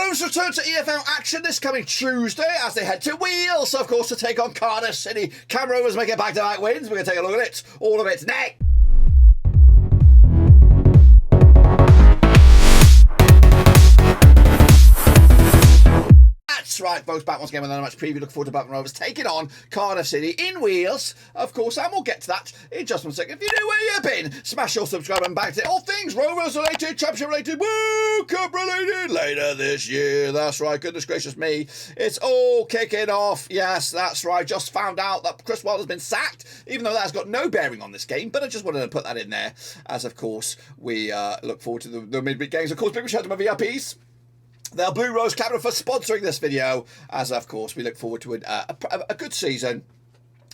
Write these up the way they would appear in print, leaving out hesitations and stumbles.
Rovers return to EFL action this coming Tuesday as they head to Wales, of course, to take on Cardiff City. Can Rovers make it back-to-back wins? We're going to take a look at it. All of it next. That's right, folks, back once again with another match preview. Looking forward to Blackburn Rovers taking on Cardiff City in Wales, of course, and we'll get to that in just 1 second. If you know where you've been, smash your subscribe and back to all things Rovers related, Championship related, Woo Cup related later this year. That's right, goodness gracious me, it's all kicking off. Yes, that's right, just found out that Chris Wilder's been sacked, even though that's got no bearing on this game, but I just wanted to put that in there, as of course we look forward to the midweek games. Of course, big shout out to my VIPs. The Blue Rose Capital for sponsoring this video, as of course we look forward to a good season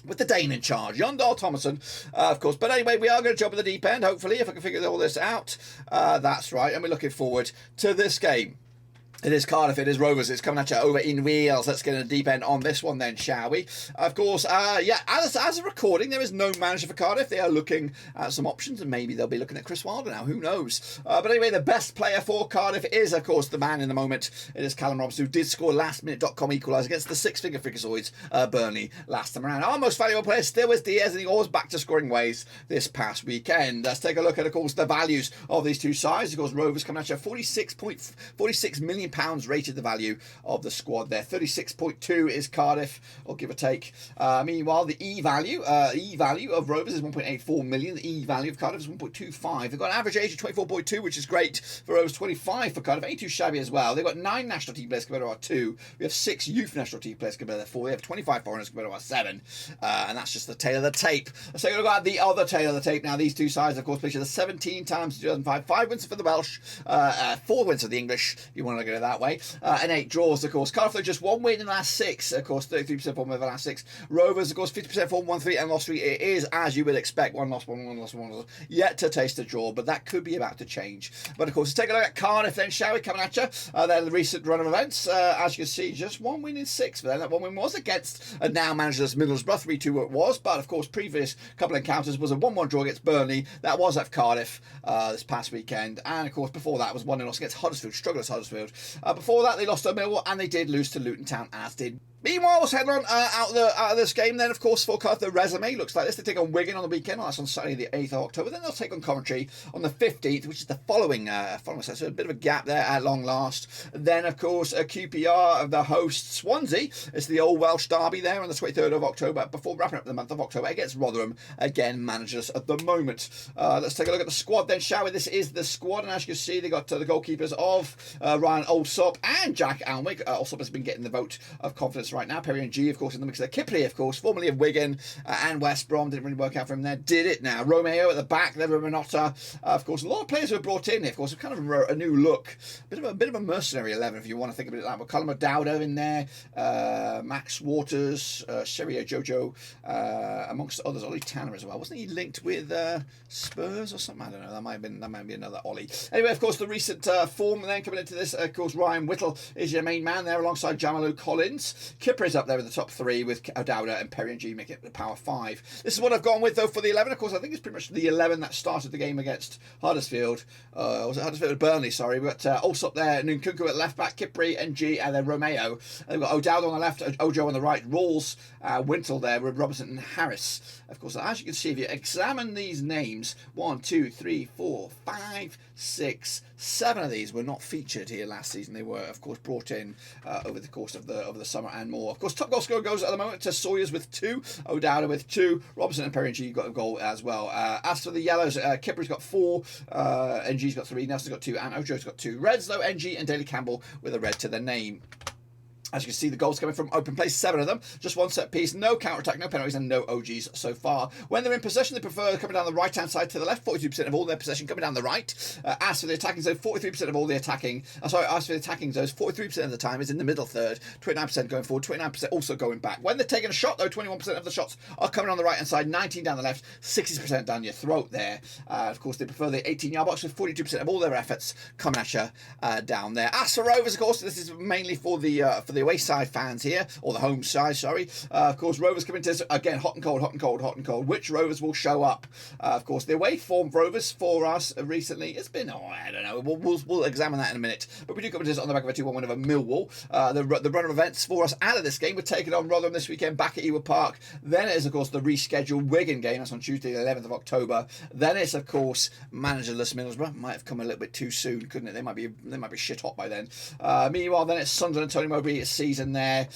with the Dane in charge, Jon Dahl Thomason, of course. But anyway, we are going to jump at the deep end, hopefully, if I can figure all this out. That's right, and we're looking forward to this game. It is Cardiff, it is Rovers, it's coming at you over in Wales. Let's get a deep end on this one then, shall we? Of course, yeah, as a recording, there is no manager for Cardiff. They are looking at some options, and maybe they'll be looking at Chris Wilder now, who knows? But anyway, the best player for Cardiff is, of course, the man in the moment. It is Callum Robinson, who did score last-minute.com equaliser against the six-finger Frickasoids, Burnley, last time around. Our most valuable player still is Diaz, and he was back to scoring ways this past weekend. Let's take a look at, of course, the values of these two sides. Of course, Rovers coming at you, £46 million rated the value of the squad there. 36.2 is Cardiff, or give or take. Meanwhile, the E value of Rovers is 1.84 million. The E value of Cardiff is 1.25. They've got an average age of 24.2, which is great for Rovers. 25 for Cardiff, ain't too shabby as well. They've got 9 national team players compared to our 2. We have 6 youth national team players compared to our 4. We have 25 foreigners compared to our 7. And that's just the tail of the tape. Let's take a look at the other tail of the tape now. These two sides, of course, played the 17 times in 2005. 5 wins for the Welsh, 4 wins for the English, if you want to go that way. And 8 draws, of course. Cardiff, just 1 win in the last 6, of course, 33% form over the last 6. Rovers, of course, 50% form, 1-3, and lost 3. It is, as you would expect, 1 loss, 1 loss, 1 loss. Yet to taste a draw, but that could be about to change. But, of course, let's take a look at Cardiff then, shall we? Coming at you. Then the recent run of events, as you can see, just 1 win in 6 for them. That 1 win was against a now managerless Middlesbrough, 3-2 it was, but, of course, previous couple of encounters was a 1-1 draw against Burnley. That was at Cardiff this past weekend. And, of course, before that was 1-0 loss against Huddersfield, struggled at Huddersfield. Before that, they lost to Millwall, and they did lose to Luton Town, as did. Meanwhile, let's head on out of this game then, of course, for Cardiff. The resume looks like this. They take on Wigan on the weekend. That's on Saturday the 8th of October. Then they'll take on Coventry on the 15th, which is the following session. So a bit of a gap there at long last. Then, of course, a QPR of the host Swansea. It's the old Welsh derby there on the 23rd of October, before wrapping up the month of October against Rotherham. Again, managers at the moment. Let's take a look at the squad then, shall we? This is the squad, and as you can see, they got the goalkeepers of Ryan Alsop and Jack Alnwick. Alsop has been getting the vote of confidence right now. Perry and G, of course, in the mix there. Kippley, of course, formerly of Wigan and West Brom. Didn't really work out for him there. Did it now. Romeo at the back. There, Minotta. Of course, a lot of players who were brought in, of course, have kind of a new look. Bit of a mercenary 11, if you want to think of it like that. But Colin O'Dowda in there. Max Waters. Sherio Jojo. Amongst others. Ollie Tanner as well. Wasn't he linked with Spurs or something? I don't know. That might be another Ollie. Anyway, of course, the recent form then coming into this, of course, Ryan Whittle is your main man there alongside Jamalu Collins. Kipper is up there with the top 3 with O'Dowda and Perry and G making it the power 5. This is what I've gone with though for the 11. Of course, I think it's pretty much the 11 that started the game against Huddersfield. Was it Huddersfield? Burnley, sorry. We've got Alsop there, Nkunku at left back, Kipri and G, and then Romeo. And we've got O'Dowda on the left, Ojo on the right, Rawls, Wintle there with Robertson and Harris. Of course, as you can see, if you examine these names, 1, 2, 3, 4, 5, 6, 7 of these were not featured here last season. They were, of course, brought in over the course of the summer and more. Of course, top goal scorer goes at the moment to Sawyers with 2, O'Dowda with 2, Robertson and Perry and G got a goal as well. As for the yellows, Kipper's got 4, NG's got 3, Nelson's got 2, and Ojo's got 2. Reds, though, NG and Daly Campbell with a red to their name. As you can see, the goals coming from open play, 7 of them. Just 1 set piece, no counter-attack, no penalties, and no OGs so far. When they're in possession, they prefer coming down the right-hand side to the left. 42% of all their possession coming down the right. As for the attacking zone, 43% of all the attacking... as for the attacking zones, 43% of the time is in the middle third. 29% going forward, 29% also going back. When they're taking a shot, though, 21% of the shots are coming on the right-hand side, 19 down the left, 60% down your throat there. Of course, they prefer the 18-yard box with 42% of all their efforts coming at you down there. As for Rovers, of course, this is mainly for the away side fans here, or the home side, sorry. Of course, Rovers coming to us again, hot and cold, hot and cold, hot and cold. Which Rovers will show up? Of course, the away form Rovers for us recently, it's been, I don't know, we'll examine that in a minute. But we do come to this on the back of a 2-1 win over Millwall. The run of events for us out of this game, we're taking on Rotherham this weekend back at Ewood Park. Then it is, of course, the rescheduled Wigan game. That's on Tuesday, the 11th of October. Then it's, of course, managerless Middlesbrough. Might have come a little bit too soon, couldn't it? They might be shit hot by then. Meanwhile, then it's Sunderland, Tony Mowbray's season there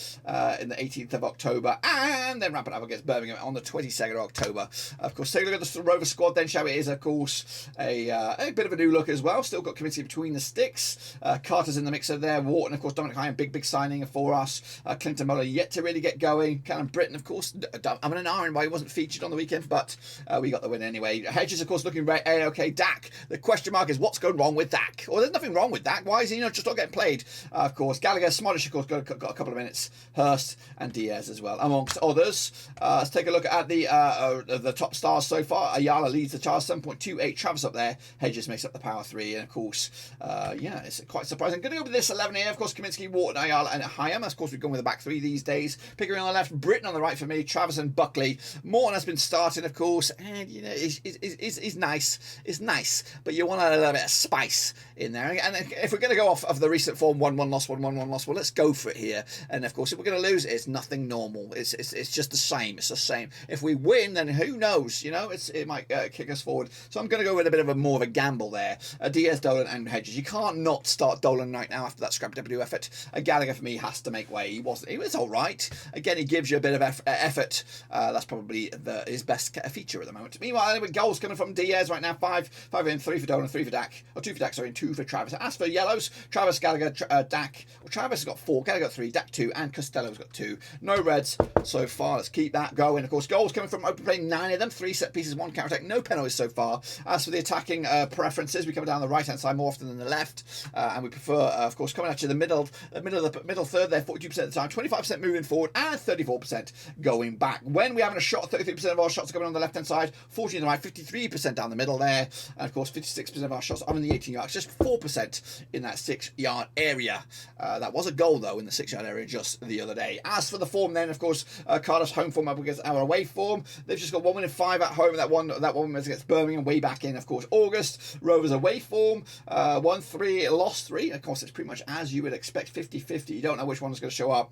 in the 18th of October, and then wrap it up against Birmingham on the 22nd of October. Of course, take a look at the Rover squad then, shall we? It is, of course, a bit of a new look as well. Still got committee between the sticks. Carter's in the mixer there. Wharton, of course, Dominic Hine, big signing for us. Clinton Muller yet to really get going. Callum Britton, of course, I'm an iron why he wasn't featured on the weekend, but we got the win anyway. Hedges, of course, looking very A-OK. Dak, the question mark is what's going wrong with Dak? Well, there's nothing wrong with Dak. Why is he just not getting played? Of course, Gallagher, Smodish, of course, got a couple of minutes. Hurst and Diaz as well, amongst others. Let's take a look at the top stars so far. Ayala leads the charge, 7.28. Travis up there. Hedges makes up the power 3. And, of course, it's quite surprising. Going to go with this 11 here. Of course, Kaminsky, Wharton, Ayala and Hyam. Of course, we've gone with the back 3 these days. Pickering on the left, Britton on the right for me. Travis and Buckley. Morton has been starting, of course. And, is nice. It's nice. But you want a little bit of spice in there. And if we're going to go off of the recent form, 1-1 loss, 1-1 loss, well, let's go for it here. And, of course, if we're going to lose, it's nothing normal. It's just the same. It's the same. If we win, then who knows? It might kick us forward. So I'm going to go with a bit of more of a gamble there. Diaz, Dolan and Hedges. You can't not start Dolan right now after that scrap W effort. Gallagher for me has to make way. He was all right. Again, he gives you a bit of effort. That's probably his best feature at the moment. Meanwhile, with goals coming from Diaz right now, 5 in, 3 for Dolan, 3 for Dak, or 2 for Dak, sorry, and 2 for Travis. As for yellows, Travis, Gallagher, Dak. Well, Travis has got 4, Gallagher got 3, Dak 2, and Costello's got 2. No reds so far. Let's keep that going. Of course, goals coming from open play, 9 of them, 3 set pieces, 1 counter attack, no penalties so far. As for the attacking preferences, we come down the right hand side more often than the left, and we prefer, of course, coming at you the middle third there, 42% of the time, 25% moving forward, and 34% going back. When we're having a shot, 33% of our shots are coming on the left hand side, 40 on the right, 53% down the middle there, and of course 56% of our shots are in the 18 yards, just 4% in that 6-yard area. That was a goal though in the 6-yard area just the other day. As for the form then, of course, Cardiff's home form up against our away form. They've just got 1 win and 5 at home. That one was against Birmingham way back in, of course, August. Rovers away form, 1-3, lost 3. Of course, it's pretty much as you would expect, 50-50. You don't know which one's going to show up.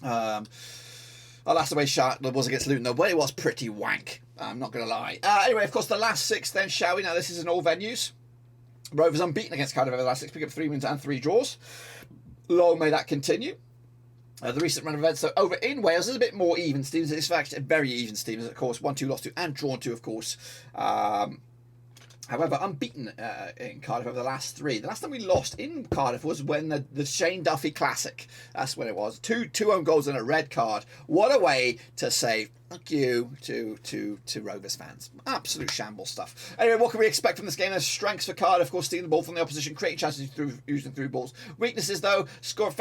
Our last away shot was against Luton, though, but it was pretty wank. I'm not going to lie. Anyway, of course, the last 6 then, shall we? Now, this is in all venues. Rovers unbeaten against Cardiff over the last 6, pick up 3 wins and 3 draws. Long may that continue. The recent run of events, so over in Wales, there's a bit more even teams. It's actually very even teams, of course. 1-2 lost to and drawn to, of course. However, unbeaten in Cardiff over the last 3. The last time we lost in Cardiff was when the Shane Duffy Classic. That's when it was. Two own goals and a red card. What a way to say fuck you to Rovers fans. Absolute shambles stuff. Anyway, what can we expect from this game? There's strengths for Cardiff, of course, stealing the ball from the opposition, creating chances using through balls. Weaknesses, though, scoring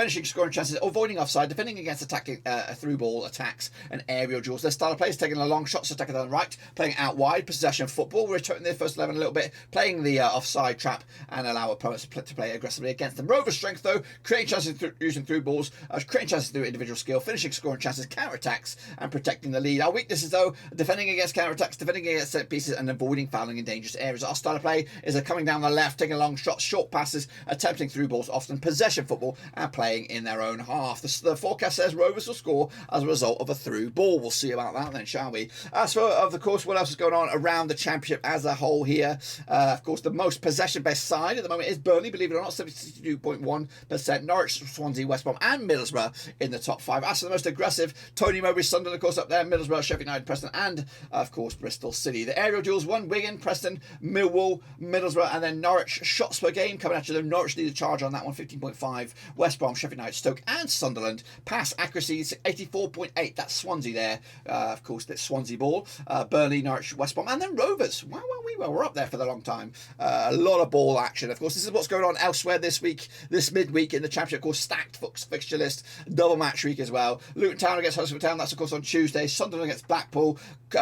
chances, avoiding offside, defending against attacking through ball attacks and aerial duels. Their style of play is taking a long shots, attacking on the right, playing out wide, possession football, returning their first 11 a little bit, playing the offside trap and allow opponents to play aggressively against them. Rovers' strength, though, creating chances using through balls, creating chances through individual skill, finishing scoring chances, counter attacks, and protecting the lead. Our weaknesses, though, defending against counter-attacks, defending against set pieces, and avoiding fouling in dangerous areas. Our style of play is coming down the left, taking long shots, short passes, attempting through balls, often possession football, and playing in their own half. The forecast says Rovers will score as a result of a through ball. We'll see about that then, shall we? As for, of course, what else is going on around the Championship as a whole here? Of course, the most possession-based side at the moment is Burnley, believe it or not, 72.1%. Norwich, Swansea, West Brom, and Middlesbrough in the top 5. As for the most aggressive, Tony Mowbray, Sunderland, of course, up there, Middlesbrough, Sheffield United, Preston, and of course Bristol City. The aerial duels, 1 Wigan, Preston, Millwall, Middlesbrough, and then Norwich. Shots per game coming at you. Norwich lead the charge on that one, 15.5. West Brom, Sheffield United, Stoke, and Sunderland. Pass accuracy 84.8. That's Swansea there. Of course, that's Swansea ball. Burnley, Norwich, West Brom, and then Rovers. Wow, we're up there for the long time. A lot of ball action. Of course, this is what's going on elsewhere this week, this midweek in the Championship. Of course, stacked fixture list, double match week as well. Luton Town against Huddersfield Town. That's of course on Tuesday. Sunderland Sunderland against Blackpool,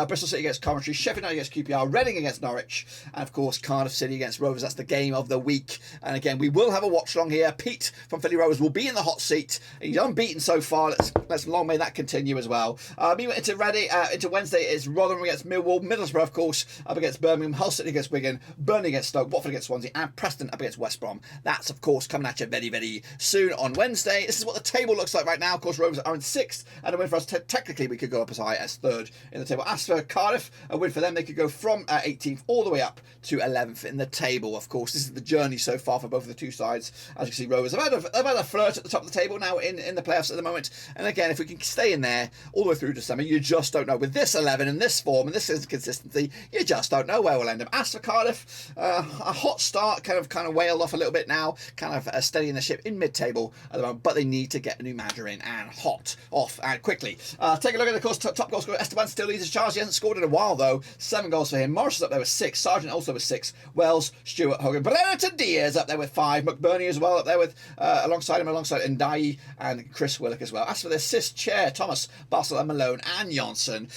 Bristol City against Coventry, Sheffield United against QPR, Reading against Norwich, and of course Cardiff City against Rovers. That's the game of the week. And again, we will have a watch along here. Pete from Philly Rovers will be in the hot seat. He's unbeaten so far. Let's long may that continue as well. Into Wednesday is Rotherham against Millwall, Middlesbrough of course up against Birmingham, Hull City against Wigan, Burnley against Stoke, Watford against Swansea, and Preston up against West Brom. That's of course coming at you very, very soon on Wednesday. This is what the table looks like right now. Of course, Rovers are in 6th, and a win for us. Technically, we could go up as high as 3rd in the table. As for Cardiff, a win for them, they could go from 18th all the way up to 11th in the table. Of course, this is the journey so far for both of the two sides. As you can see, Rovers have had a flirt at the top of the table now in the playoffs at the moment. And again, if we can stay in there all the way through December, you just don't know. With this 11 and this form and this consistency, you just don't know where we'll end up. As for Cardiff, a hot start, kind of wailed off a little bit now, kind of steadying the ship in mid-table at the moment, but they need to get a new manager in and hot off and quickly. Take a look at the course. Top goal scorer Esteban still leads his charge. He hasn't scored in a while though. 7 goals for him. Morris is up there with 6. Sargent also with 6. Wells, Stewart, Hogan, Brereton Diaz up there with 5. McBurney as well up there with alongside Ndiaye and Chris Willock as well. As for the assist chair, Thomas, Barcelona, Malone and Johnson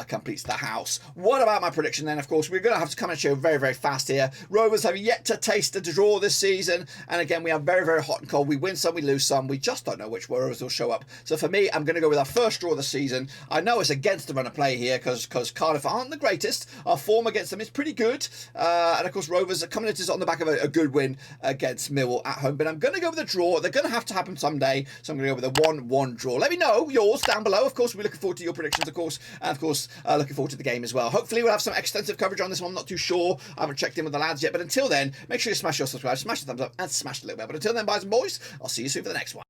completes the house. What about my prediction then? Of course, we're going to have to come and show very, very fast here. Rovers have yet to taste a draw this season, and again, we are very, very hot and cold. We win some, we lose some. We just don't know which Rovers will show up. So for me, I'm going to go with our first draw of the season. I know it's against the run of play here because Cardiff aren't the greatest. Our form against them is pretty good, and of course, Rovers are coming into on the back of a good win against Millwall at home. But I'm going to go with a draw. They're going to have to happen someday, so I'm going to go with a 1-1 draw. Let me know yours down below. Of course, we're looking forward to your predictions, of course, and of course, looking forward to the game as well. Hopefully, we'll have some extensive coverage on this one. I'm not too sure. I haven't checked in with the lads yet, but until then, make sure you smash your subscribe, smash the thumbs up, and smash the little bell. But until then, boys and boys, I'll see you soon for the next one.